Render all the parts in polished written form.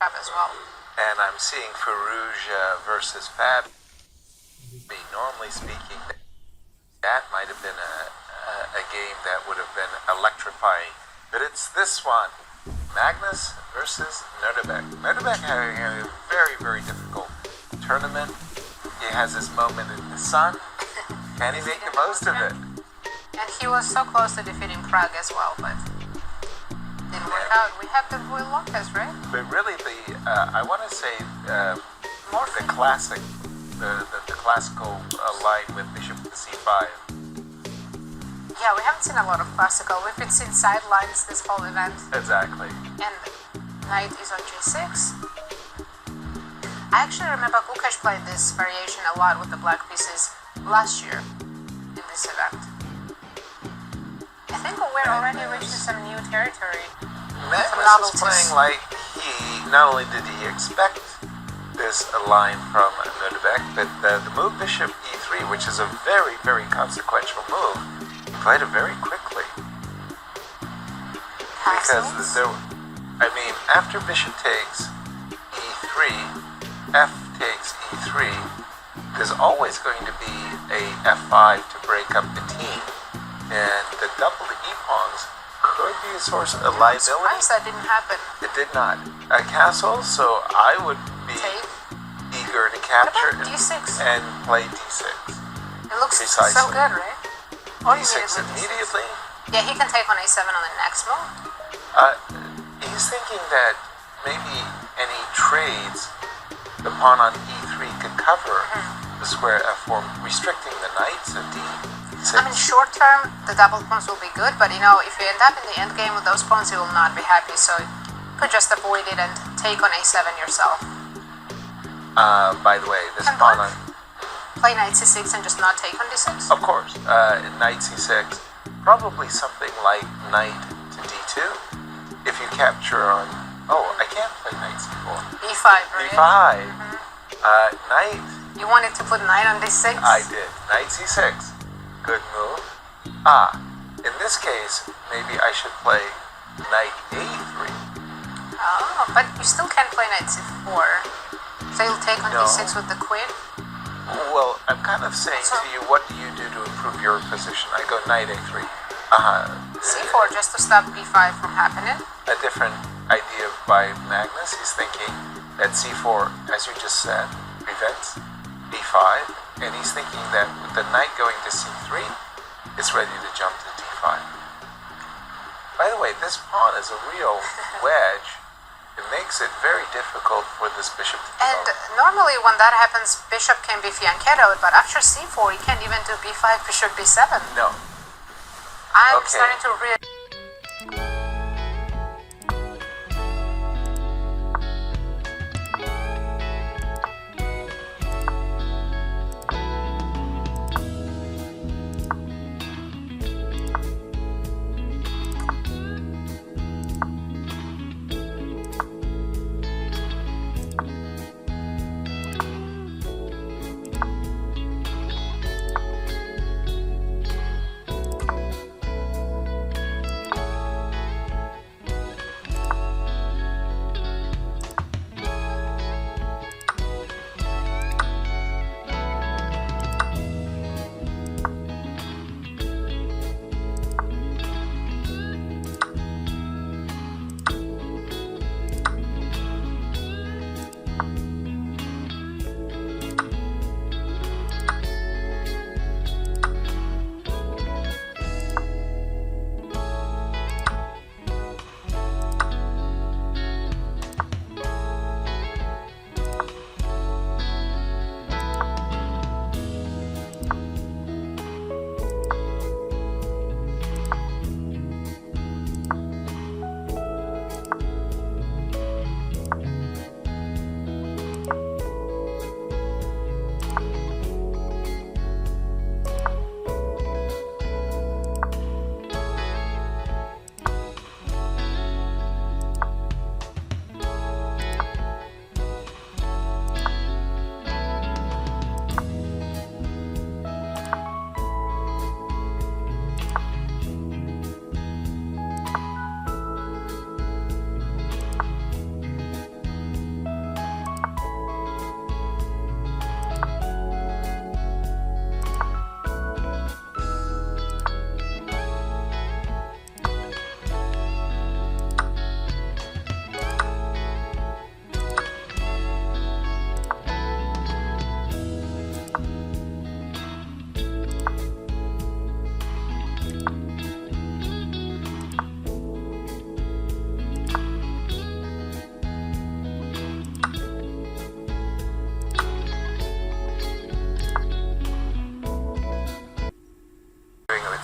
as well. And I'm seeing Firouzja versus Fabi. Normally speaking, that might have been a game that would have been electrifying. But it's this one. Magnus versus Nodirbek. Nodirbek having a very, very difficult tournament. He has his moment in the sun. Can he make the most of it? And he was so close to defeating Krag as well, but didn't work out. We have the Will Lopez, right? But really, I want to say the classic, the classical line with bishop to c5. Yeah, we haven't seen a lot of classical. We've been seeing sidelines this whole event. Exactly. And knight is on g6. I actually remember Gukesh played this variation a lot with the black pieces last year in this event. I think we're already reaching some new territory. Magnus is playing like not only did he expect this line from Nodirbek, but the move bishop e3, which is a very, very consequential move, he played it very quickly. Because after bishop takes e3, f takes e3, there's always going to be a f5 to break up the team. And the double e-pawns could be a source of liability. I'm surprised that didn't happen. It did not. A castle, so I would be eager to capture d6? and play d6. It looks Precisely. so good, right? Or d6 immediately. Yeah, he can take on a7 on the next move. He's thinking that maybe any trades the pawn on e3 could cover the square f4, restricting the knight to d6. I mean, short term, the double pawns will be good, but if you end up in the end game with those pawns, you will not be happy, so you could just avoid it and take on a7 yourself. By the way, this pawn on... Play knight c6 and just not take on d6? Of course. Knight c6, probably something like knight to d2. If you capture on... Oh, I can't play knight c4. e5, right? e5. Knight... You wanted to put knight on d6? I did. Knight c6. Good move. In this case, maybe I should play knight a3. Oh, but you still can't play knight c4. So you'll take on d6 with the queen? Well, I'm kind of saying to you, what do you do to improve your position? I go knight a3. c4 just to stop b5 from happening? A different idea by Magnus. He's thinking that c4, as you just said, prevents b5. And he's thinking that with the knight going to c3, it's ready to jump to d5. By the way, this pawn is a real wedge. It makes it very difficult for this bishop to And normally when that happens, bishop can be fianchettoed, but after c4, he can't even do b5, bishop b7. No. I'm starting to realize...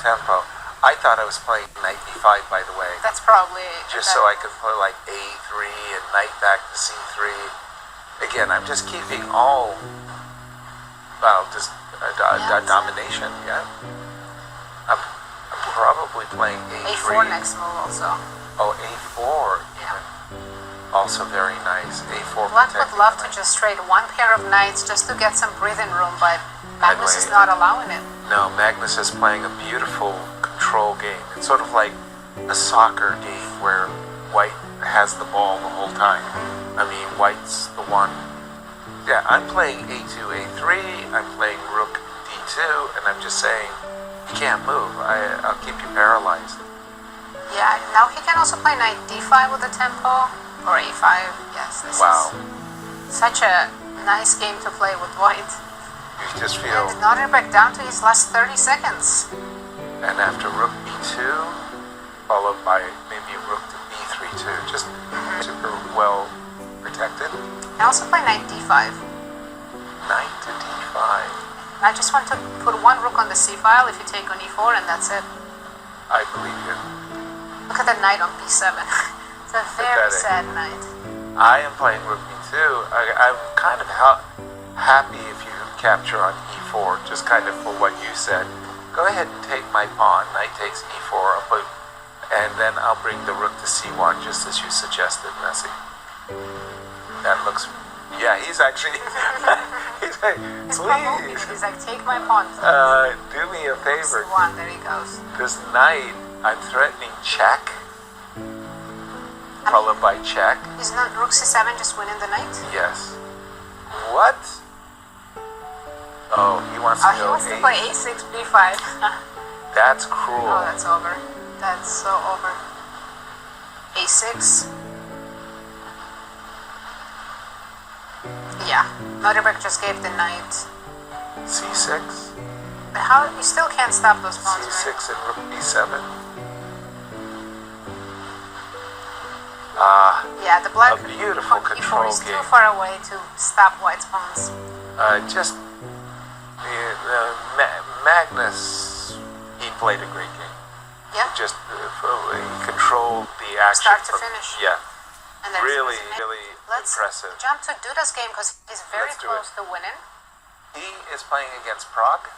tempo. I thought I was playing knight b5, by the way. That's probably... Just so I could play like a3 and knight back to c3. Again, I'm just keeping all, well, just domination, yeah. I'm probably playing a3. a4 next move also. Oh, a4 even. Also very nice. a4. Black would love to just trade one pair of knights just to get some breathing room, but Magnus is not allowing it. No, Magnus is playing a beautiful control game. It's sort of like a soccer game where white has the ball the whole time. I mean, white's the one. Yeah, I'm playing a2, a3, I'm playing rook d2, and I'm just saying, you can't move. I'll keep you paralyzed. Yeah, now he can also play knight d5 with the tempo, or a5. Yes, this is such a nice game to play with white. You just feel... And Nodirbek down to his last 30 seconds. And after rook b2, followed by maybe rook to b3 too, just super well protected. I also play knight d5. Knight to d5. I just want to put one rook on the c file if you take on e4, and that's it. I believe you. Look at the knight on b7. It's a very sad knight. I am playing rook b2. I'm kind of happy if you capture on e4, just kind of for what you said. Go ahead and take my pawn. Knight takes e4, and then I'll bring the rook to c1, just as you suggested, Messi. That looks... Yeah, he's actually... he's like, please. He's like, take my pawn. Do me a favor. C1, there he goes. This knight, I'm threatening check, followed by check. Is not rook c7 just winning the knight? Yes. What? Oh, he wants to go he wants to play a6, b5. That's cruel. Oh, that's over. That's so over. a6. Yeah, Nodirbek just gave the knight. c6. But how, you still can't stop those pawns, c6 right? and rook b7. Yeah, the black a beautiful control e4 is game. too far away to stop white's pawns. Magnus, he played a great game. Yeah. Just he controlled the action Start to from, finish. Yeah. And then Really Let's impressive. jump to Duda's game because he's very close to winning. He is playing against Prague.